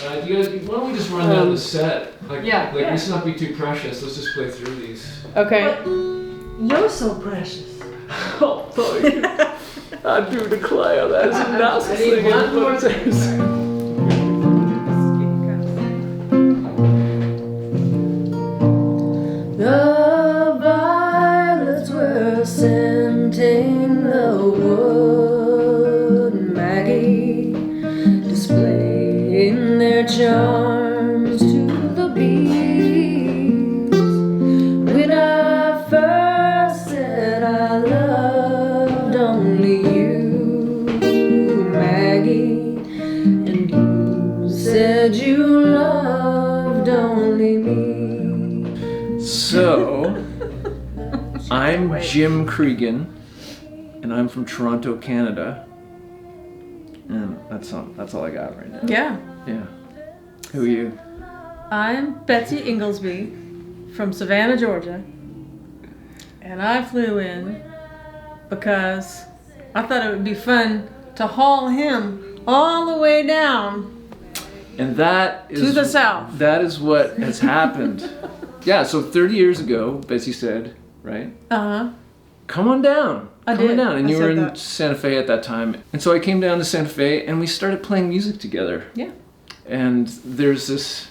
You guys, why don't we just run down the set? Yeah. Let's not be too precious. Let's just play through these. Okay. But you're so precious. Oh, sorry. I do declare that is a nicest thing one more The violets were scenting the wood, Maggie, displaying their charms to the bees. When I first said I loved only you, Maggie, and you said you loved only me. So, I'm Jim Creeggan, and I'm from Toronto, Canada. And that's all I got right now. Yeah. Yeah. Who are you? I'm Betsy Inglesby from Savannah, Georgia. And I flew in because I thought it would be fun to haul him all the way down And that is to the south. That is what has happened. Yeah, so 30 years ago, Betsy said, right? Uh-huh. Come on down. I Come on did. down. And I you were said in that. Santa Fe at that time. And so I came down to Santa Fe and we started playing music together. Yeah. And there's this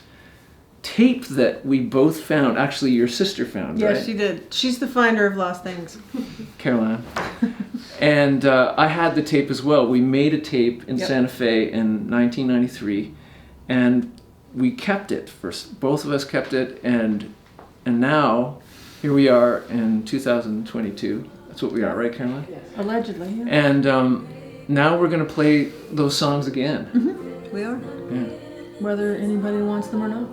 tape that we both found. Actually, your sister found, right? Yes, she did. She's the finder of lost things. Caroline. And I had the tape as well. We made a tape in Santa Fe in 1993. And we kept it. Both of us kept it. And now, here we are in 2022. That's what we are, right, Caroline? Yes. Allegedly, yeah. And now we're going to play those songs again. Mm-hmm. We are. Yeah. Whether anybody wants them or not.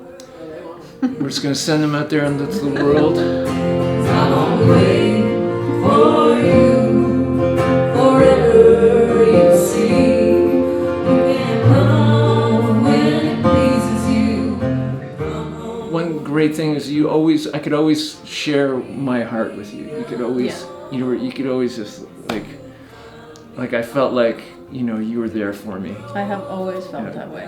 We're just going to send them out there into the world. I'll wait for you forever, you see. You can come when it pleases you. One great thing is I could always share my heart with you. You could always, you could always just like I felt like, you were there for me. I have always felt that way.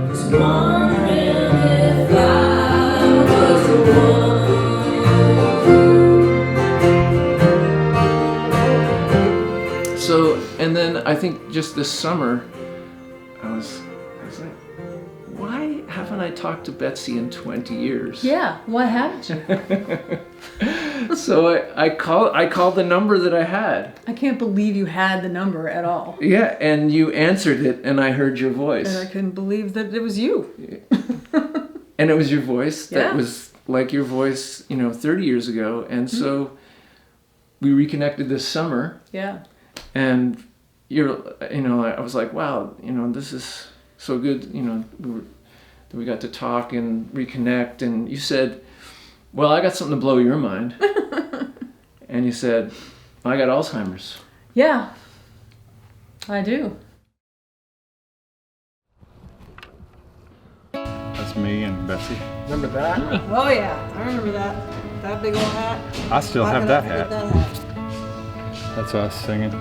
Just wondering if I was the one. So, and then I think just this summer, I was like, why haven't I talked to Betsy in 20 years? Yeah, why haven't you? So I called the number that I had. I can't believe you had the number at all. Yeah, and you answered it, and I heard your voice. And I couldn't believe that it was you. And it was your voice that Yeah. was like your voice, 30 years ago. And so we reconnected this summer. Yeah. And I was like, wow, this is so good. We got to talk and reconnect. And you said, well, I got something to blow your mind. And you said, I got Alzheimer's. Yeah, I do. That's me and Betsy. Remember that? Oh yeah, I remember that. That big old hat. I still have that hat. That hat. That's us singing.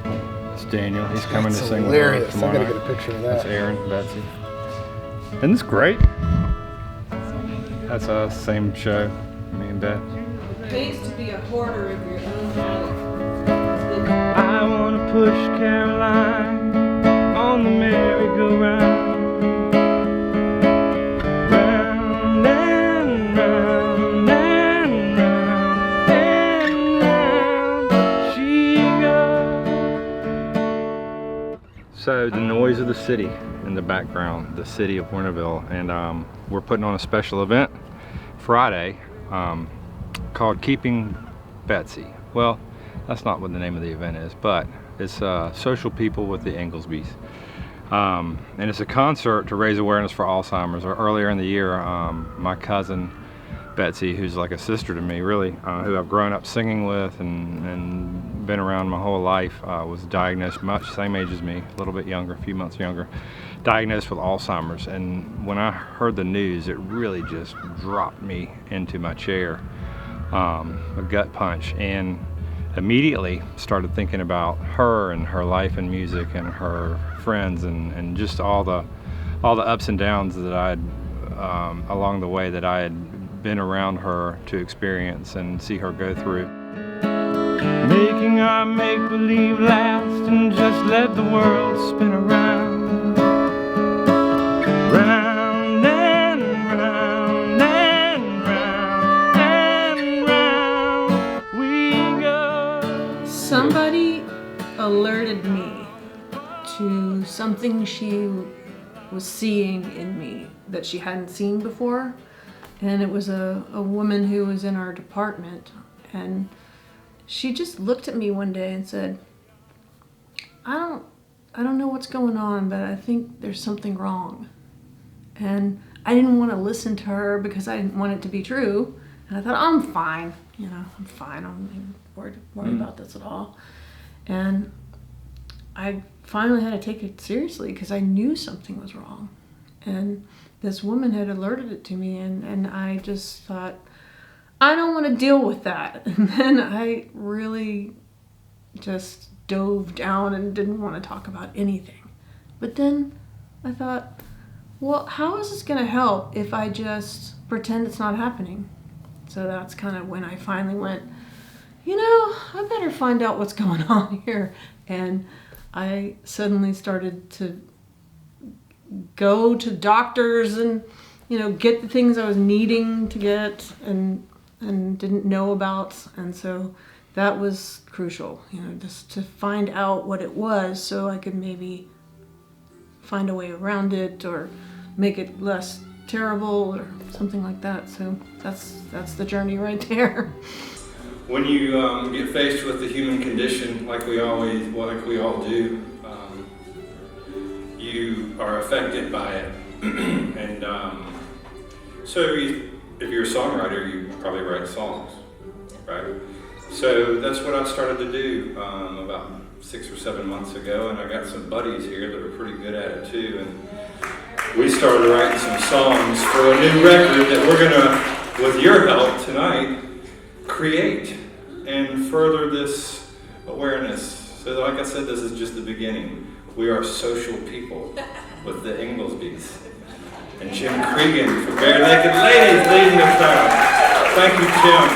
That's Daniel. He's coming to sing hilarious. with us tomorrow I gotta night. get a picture of That's that. Aaron, Betsy. Isn't this great? That's us, same show, me and Beth. It pays to be a hoarder of your own hat. I wanna push Caroline on the merry-go-round. Round and round and round and round she goes. So the noise of the city in the background, the city of Winterville, and we're putting on a special event Friday called Keeping Betsy. Well, that's not what the name of the event is, but it's Social People with the Inglesbys. And it's a concert to raise awareness for Alzheimer's. Earlier in the year, my cousin Betsy, who's like a sister to me really, who I've grown up singing with and been around my whole life, was diagnosed much same age as me, a little bit younger, a few months younger, diagnosed with Alzheimer's. And when I heard the news, it really just dropped me into my chair, a gut punch. And immediately started thinking about her and her life in music and her friends and just all the ups and downs that I had along the way that I had been around her to experience and see her go through. Making our make-believe last and just let the world spin around. Round and round and round and round we go. Somebody alerted me to something she was seeing in me that she hadn't seen before. And it was a woman who was in our department. And she just looked at me one day and said, I don't know what's going on, but I think there's something wrong. And I didn't want to listen to her because I didn't want it to be true. And I thought, I'm fine. You know, I'm fine. I'm not even worried about this at all. And I finally had to take it seriously because I knew something was wrong. And this woman had alerted it to me, and I just thought, I don't want to deal with that. And then I really just dove down and didn't want to talk about anything. But then I thought, well, how is this going to help if I just pretend it's not happening? So that's kind of when I finally went, you know, I better find out what's going on here. And I suddenly started to go to doctors and, you know, get the things I was needing to get and didn't know about. And so that was crucial, you know, just to find out what it was so I could maybe find a way around it or make it less terrible or something like that. So that's the journey right there. When you get faced with the human condition, like we all do, you are affected by it. And so if you're a songwriter, you probably write songs, right? So that's what I started to do about 6 or 7 months ago, and I got some buddies here that are pretty good at it too. And we started writing some songs for a new record that we're gonna, with your help tonight, create and further this awareness. So like I said, this is just the beginning. We are social people with the Inglesbys. And Jim Creeggan from Bare Naked Ladies leading the crowd. Thank you, Jim.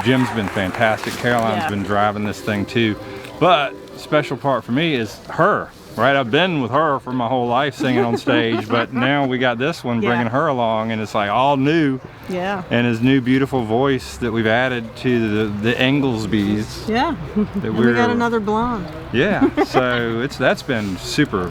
Jim's been fantastic. Caroline's been driving this thing too. But the special part for me is her. Right, I've been with her for my whole life singing on stage, but now we got this one bringing her along, and it's like all new. Yeah. And his new beautiful voice that we've added to the Inglesbys. Yeah. And we got another blonde. Yeah. So that's been super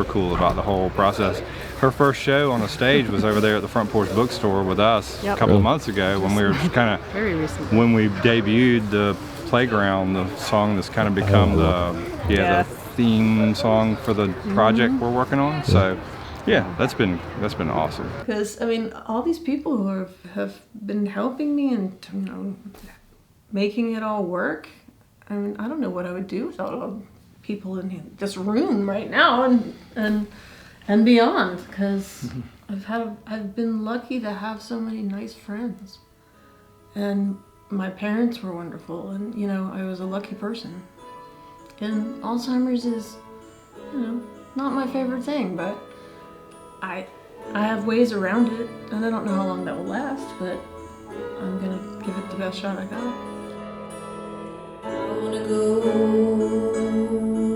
cool about the whole process. Her first show on the stage was over there at the Front Porch Bookstore with us a couple of months ago when we were just kind of very recently when we debuted the Playground, the song that's kind of become the theme song for the project we're working on. So yeah, that's been awesome. Because I mean, all these people who have been helping me and, you know, making it all work. I mean, I don't know what I would do without all the people in this room right now and beyond. Because I've been lucky to have so many nice friends, and my parents were wonderful, and you know, I was a lucky person. And Alzheimer's is, you know, not my favorite thing, but I have ways around it, and I don't know how long that will last, but I'm gonna give it the best shot I got. I wanna go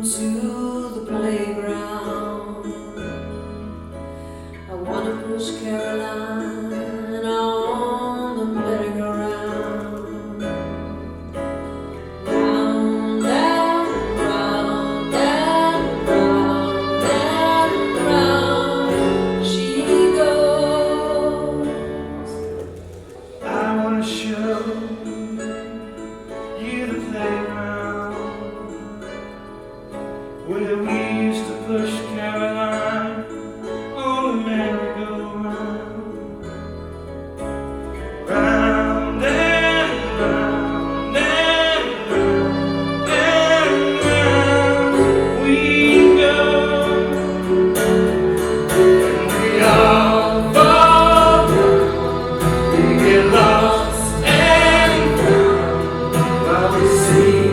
to the playground. I wanna push Caroline on the merry-go-round. Where we used to push Caroline on the merry-go-round. Round and round and round and round we go. And we all fall down, we get lost and drown while we see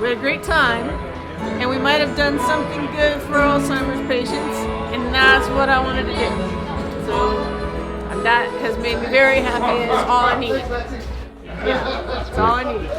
We had a great time, and we might have done something good for Alzheimer's patients, and that's what I wanted to do. So that has made me very happy, and it's all I need. Yeah, it's all I need.